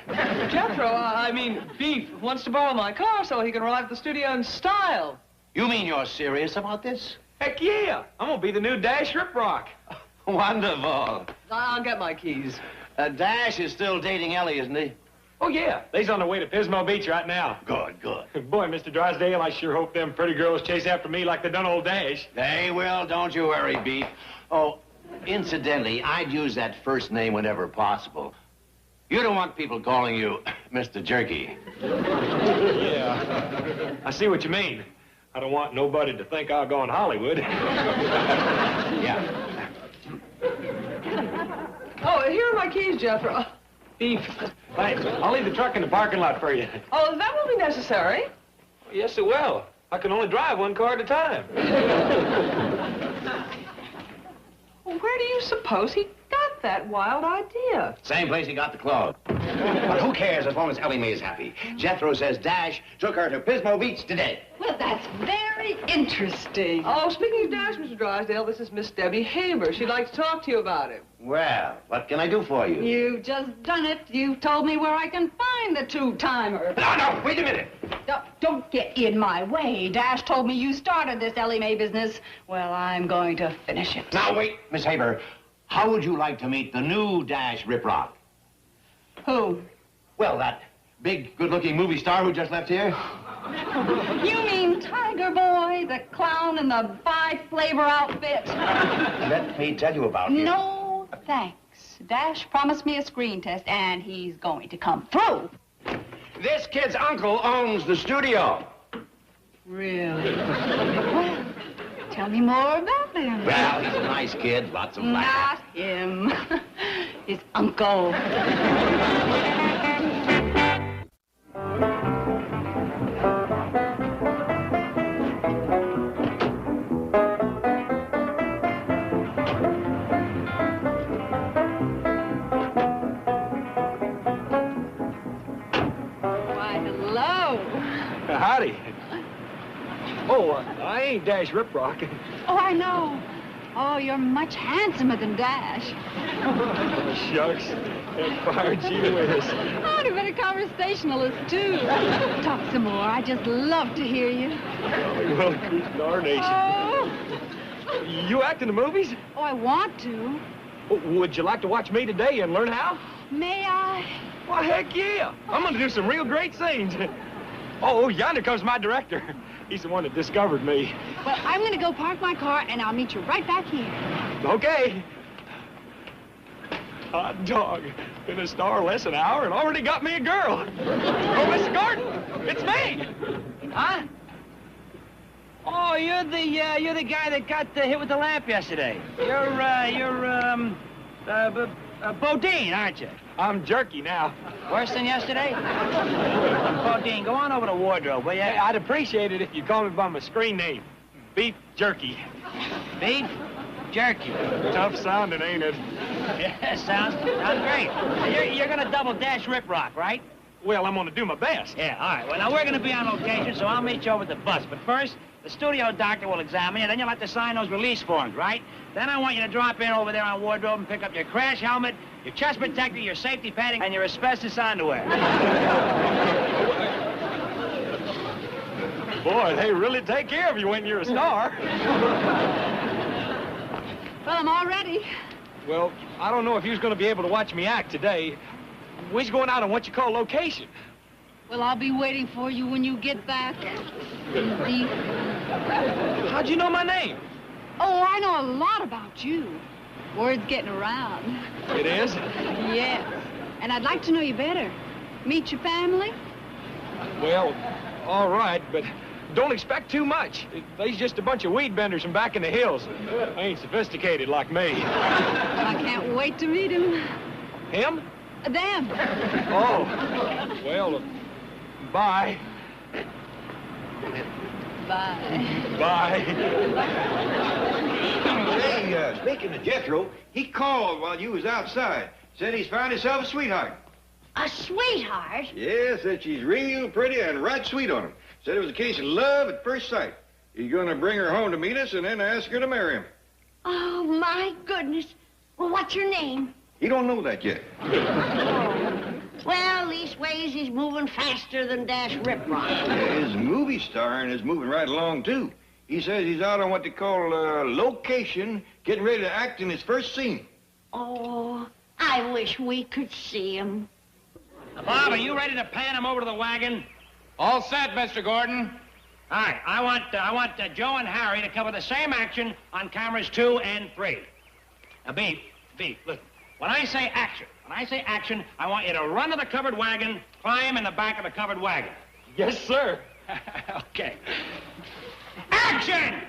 Jethro, I mean, Beef wants to borrow my car so he can arrive at the studio in style. You mean you're serious about this? Heck yeah. I'm gonna be the new Dash Riprock. Wonderful. I'll get my keys. Dash is still dating Ellie, isn't he? Oh, yeah. They's on their way to Pismo Beach right now. Good, good. Boy, Mr. Drysdale, I sure hope them pretty girls chase after me like they done old Dash. They will, don't you worry, Beef. Oh, incidentally, I'd use that first name whenever possible. You don't want people calling you Mr. Jerky. Yeah. I see what you mean. I don't want nobody to think I'll go in Hollywood. Yeah. Oh, here are my keys, Jethro. Beef. Thanks. I'll leave the truck in the parking lot for you. Oh, that won't be necessary. Yes, it will. I can only drive one car at a time. Where do you suppose he got that wild idea? Same place he got the clothes. But who cares as long as Ellie Mae is happy? Jethro says Dash took her to Pismo Beach today. Well, that's very interesting. Oh, speaking of Dash, Mr. Drysdale, this is Miss Debbie Haber. She'd like to talk to you about it. Well, what can I do for you? You've just done it. You've told me where I can find the two-timer. No, wait a minute. Don't get in my way. Dash told me you started this Ellie Mae business. Well, I'm going to finish it. Now, wait, Miss Haber. How would you like to meet the new Dash Riprock? Who? Well, that big, good-looking movie star who just left here. You mean Tiger Boy, the clown in the five-flavor outfit? Let me tell you about him. No, thanks. Dash promised me a screen test, and he's going to come through. This kid's uncle owns the studio. Really? Well, tell me more about him. Well, he's a nice kid, lots of laughs. Not him. His uncle. Howdy. Oh, I ain't Dash Riprock. Oh, I know. Oh, you're much handsomer than Dash. Oh, shucks. That fired gee whiz. Oh, you're a conversationalist, too. Talk some more. I just love to hear you. Oh, well, good darnation. Oh. You act in the movies? Oh, I want to. Would you like to watch me today and learn how? May I? Well, heck yeah. I'm going to do some real great scenes. Oh, yonder comes my director. He's the one that discovered me. Well, I'm going to go park my car, and I'll meet you right back here. Okay. Hot dog. Been a star less than an hour and already got me a girl. Oh, Mr. Gordon, it's me. Huh? Oh, you're the guy that got hit with the lamp yesterday. You're Bodine, aren't you? I'm jerky now. Worse than yesterday? Bodine, go on over to wardrobe, will you? Hey, I'd appreciate it if you called me by my screen name. Beef Jerky. Beef Jerky. Tough sounding, ain't it? Yeah, sounds great. You're gonna double Dash Riprock, right? Well, I'm gonna do my best. Yeah, all right. Well, now we're gonna be on location, so I'll meet you over at the bus. But first, the studio doctor will examine you, then you'll have to sign those release forms, right? Then I want you to drop in over there on wardrobe and pick up your crash helmet, your chest protector, your safety padding, and your asbestos underwear. Boy, they really take care of you when you're a star. Well, I'm all ready. Well, I don't know if you're going to be able to watch me act today. We're going out on what you call location. Well, I'll be waiting for you when you get back. How'd you know my name? Oh, I know a lot about you. Word's getting around. It is? Yes. And I'd like to know you better. Meet your family? Well, all right, but don't expect too much. They's just a bunch of weed benders from back in the hills. They ain't sophisticated like me. I can't wait to meet him. Him? Them. Oh. Well, bye. Bye. Bye. Hey, speaking of Jethro, he called while you was outside. Said he's found himself a sweetheart. A sweetheart? Yeah, said she's real pretty and right sweet on him. Said it was a case of love at first sight. He's gonna bring her home to meet us and then ask her to marry him. Oh, my goodness. Well, what's your name? He don't know that yet. Well, leastways, he's moving faster than Dash Riprock. Yeah, his movie starring is moving right along, too. He says he's out on what they call location, getting ready to act in his first scene. Oh, I wish we could see him. Bob, are you ready to pan him over to the wagon? All set, Mr. Gordon. All right, I want Joe and Harry to cover the same action on cameras 2 and 3. Now, Beef, listen. When I say action, I want you to run to the covered wagon, climb in the back of the covered wagon. Yes, sir. Okay. Action!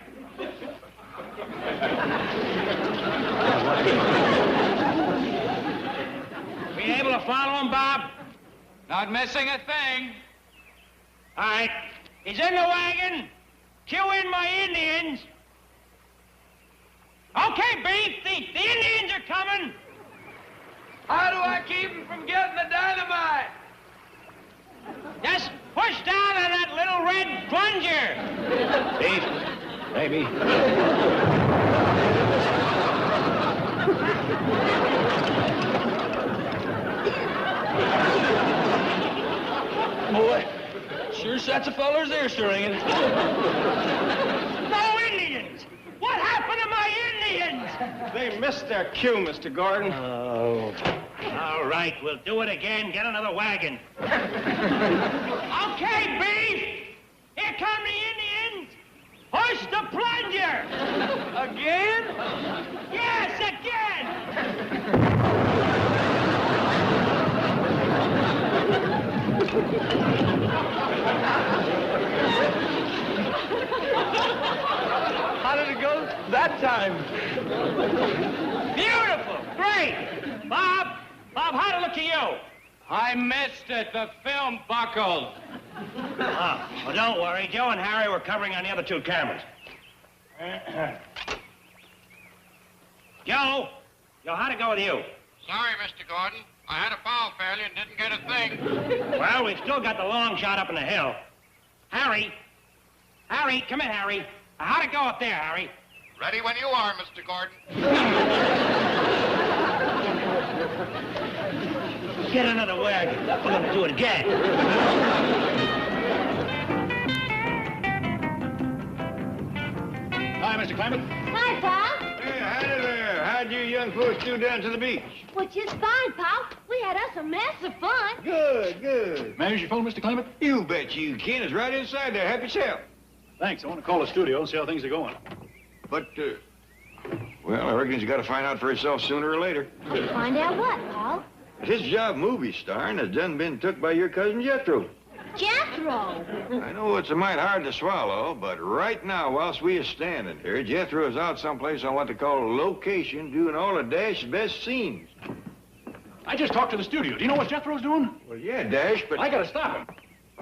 Be able to follow him, Bob? Not missing a thing. All right. He's in the wagon. Cue in my Indians. Okay, Beef, the Indians are coming. How do I keep him from getting the dynamite? Just push down on that little red plunger. Beef, maybe. Boy, sure sets a feller's ear stringing. No Indians! What happened to my Indians? They missed their cue, Mr. Gordon. Oh. All right, we'll do it again. Get another wagon. Okay, beef. Here come the Indians. Push the plunger. Again? Yes, again. How did it go that time? Beautiful. Great. Bob, how'd it look to you? I missed it. The film buckled. Oh, well, don't worry. Joe and Harry were covering on the other two cameras. Joe, how'd it go with you? Sorry, Mr. Gordon. I had a foul failure and didn't get a thing. Well, we've still got the long shot up in the hill. Harry, come in, Harry. How'd it go up there, Harry? Ready when you are, Mr. Gordon. Get another wagon. We're going to do it again. Hi, Mr. Clement. Hi, Pop. Hey, howdy there. How'd you young folks do down to the beach? Well, just fine, Pop. We had us a mess of fun. Good. Manage your phone, Mr. Clement? You bet you can. It's right inside there. Help yourself. Thanks. I want to call the studio and see how things are going. But, well, I reckon he's got to find out for himself sooner or later. Find out what, Pop? His job movie starring has done been took by your cousin Jethro. Jethro. I know it's a mite hard to swallow, but right now, whilst we are standing here, Jethro is out someplace on what they call location, doing all of Dash's best scenes. I just talked to the studio. Do you know what Jethro's doing? Well, yeah, Dash, but... I gotta stop him.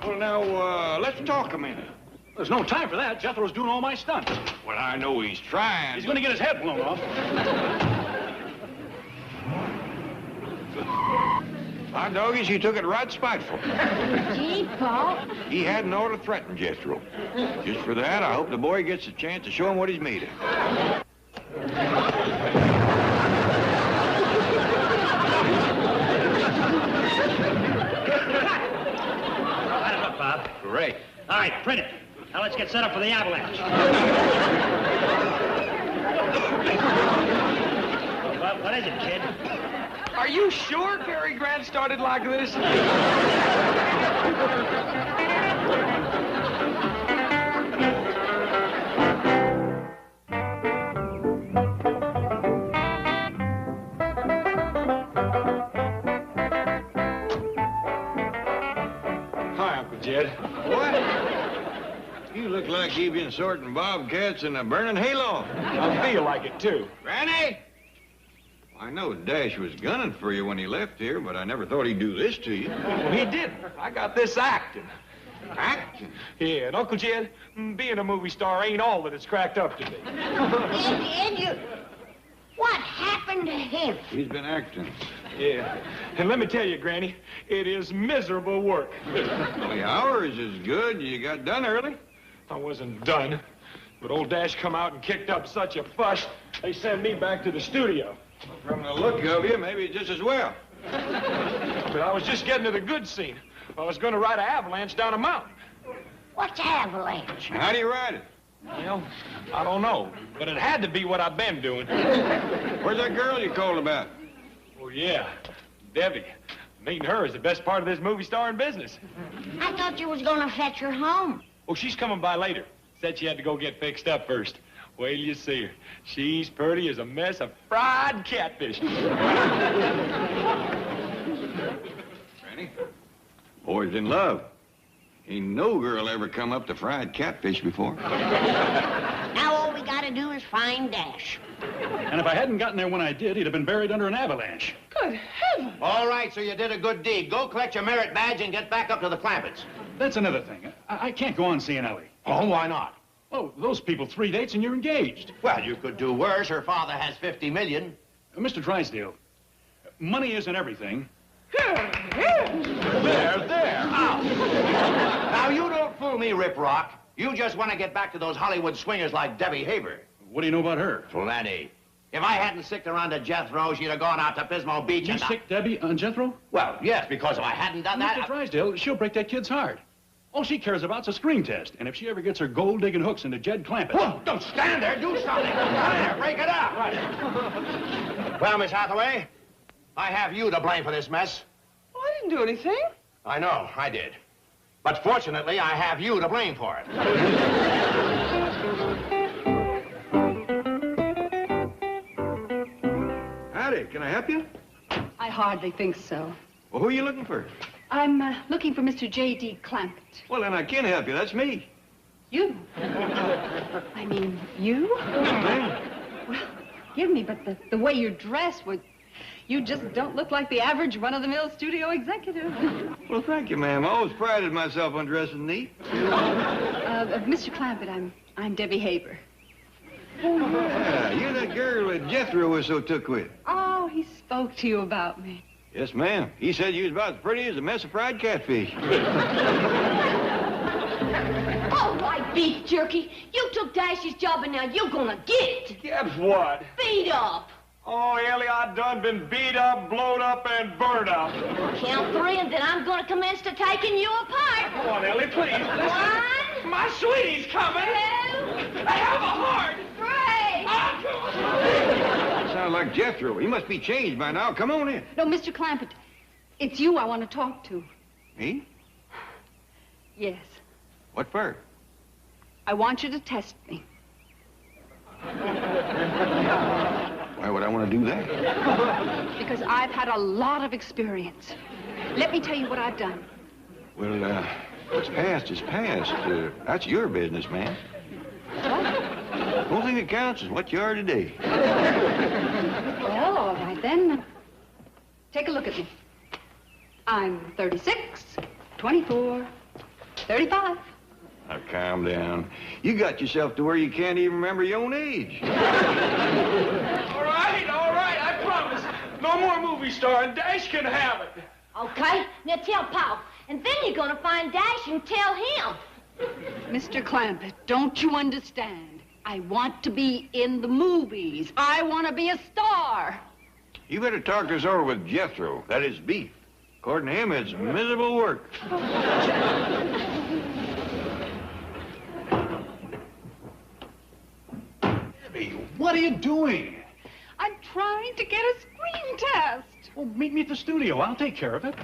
Well, now, let's talk a minute. There's no time for that. Jethro's doing all my stunts. Well, I know he's trying. He's gonna get his head blown off. Our doggies, he took it right spiteful. Gee, Pop. He hadn't ought to threaten Jethro. Just for that, I hope the boy gets a chance to show him what he's made of. How'd it look, Bob? Great. All right, print it. Now let's get set up for the avalanche. What is it, kid? Are you sure Cary Grant started like this? Hi, Uncle Jed. What? You look like you've been sorting bobcats in a burning hayloft. I feel like it, too. Granny? I know Dash was gunning for you when he left here, but I never thought he'd do this to you. Well, he didn't. I got this acting. Acting? Yeah, and Uncle Jed, being a movie star ain't all that it's cracked up to be. And you... What happened to him? He's been acting. Yeah, and let me tell you, Granny, it is miserable work. Well, the hours is good. You got done early. I wasn't done, but old Dash come out and kicked up such a fuss, they sent me back to the studio. From the look of you, maybe just as well. But I was just getting to the good scene. I was going to ride an avalanche down a mountain. What's avalanche? How do you ride it? Well, I don't know, but it had to be what I've been doing. Where's that girl you called about? Oh, yeah, Debbie. Meeting her is the best part of this movie starring business. I thought you was gonna fetch her home. Oh, she's coming by later. Said she had to go get fixed up first. Wait till you see her. She's pretty as a mess of fried catfish. Granny? Boy's in love. Ain't no girl ever come up to fried catfish before. Now all we gotta do is find Dash. And if I hadn't gotten there when I did, he'd have been buried under an avalanche. Good heavens! All right, so you did a good deed. Go collect your merit badge and get back up to the Clampetts. That's another thing. I can't go on seeing Ellie. Oh, why not? Oh, those people 3 dates and you're engaged. Well, you could do worse. Her father has 50 million. Mr. Drysdale, money isn't everything. There. Ow. Now, you don't fool me, Rip Rock. You just want to get back to those Hollywood swingers like Debbie Haber. What do you know about her? Plenty. If I hadn't sicked around to Jethro, she'd have gone out to Pismo Beach You and... sick Debbie on Jethro? Well, yes, because if I hadn't done Mr. that... Drysdale, she'll break that kid's heart. All she cares about is a screen test. And if she ever gets her gold-digging hooks into Jed Clampett... Whoa, don't stand there. Do something. Come there. Break it up. Right. Well, Miss Hathaway, I have you to blame for this mess. Well, I didn't do anything. I know, I did. But fortunately, I have you to blame for it. Howdy, can I help you? I hardly think so. Well, who are you looking for? I'm looking for Mr. J.D. Clampett. Well, then I can help you. That's me. You? I mean, you? Ma'am. Well, forgive me, but the way you're dressed would... You just don't look like the average run-of-the-mill studio executive. Well, thank you, ma'am. I always prided myself on dressing neat. Mr. Clampett, I'm Debbie Haber. Oh, yeah, you're that girl that Jethro was so took with. Oh, he spoke to you about me. Yes, ma'am. He said you was about as pretty as a mess of fried catfish. All right, beef jerky. You took Dash's job and now you're gonna get it. Guess what? Beat up. Oh, Ellie, I done been beat up, blowed up, and burned up. Count three and then I'm gonna commence to taking you apart. Come on, Ellie, please. One. My sweetie's coming. Two. I have a heart. Three. That sounds like Jethro. He must be changed by now. Come on in. No, Mr. Clampett, it's you I want to talk to. Me? Yes. What for? I want you to test me. Why would I want to do that? Because I've had a lot of experience. Let me tell you what I've done. Well, what's past is past. That's your business, ma'am. The only thing that counts is what you are today. Well, all right then. Take a look at me. I'm 36, 24, 35. Now, calm down. You got yourself to where you can't even remember your own age. All right, I promise. No more movie star, and Dash can have it. Okay, now tell Pop. And then you're gonna find Dash and tell him. Mr. Clampett, don't you understand? I want to be in the movies. I want to be a star. You better talk this over with Jethro. That is beef. According to him, it's miserable work. What are you doing? I'm trying to get a screen test. Well, meet me at the studio. I'll take care of it.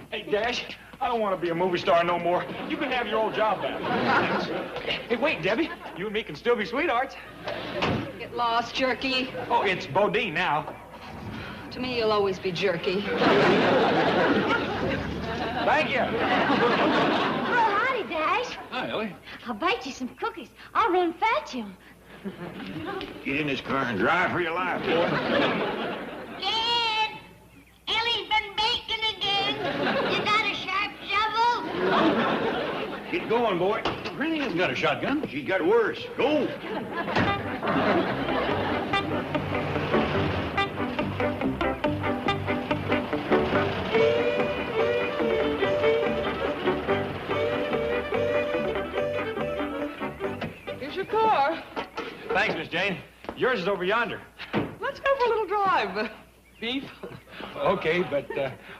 Hey, Dash, I don't want to be a movie star no more. You can have your old job back. Hey, wait, Debbie. You and me can still be sweethearts. Get lost, Jerky. Oh, it's Bodine now. To me, you'll always be Jerky. Thank you. Well, howdy, Dash. Hi, Ellie. I'll bake you some cookies. I'll run fetch him. Get in this car and drive for your life, boy. Dad, Ellie's been baking again. You got a sharp shovel? Get going, boy. Granny hasn't got a shotgun. She's got worse. Go. Here's your car. Thanks, Miss Jane. Yours is over yonder. Let's go for a little drive. Beef. Okay, but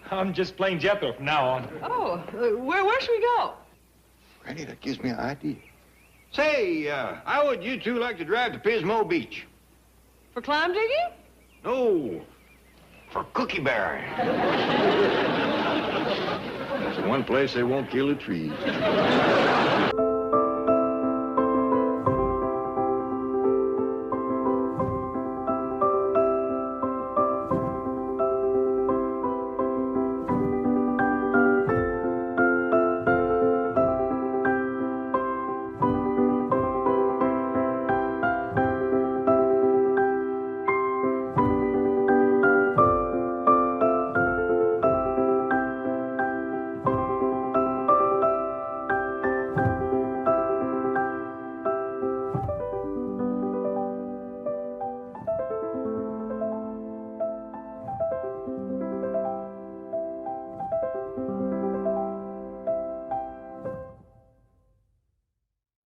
I'm just plain Jethro from now on. Oh, where should we go? Granny, that gives me an idea. Say, how would you two like to drive to Pismo Beach? For clam digging? No, for cookie bearing. That's the one place they won't kill the trees.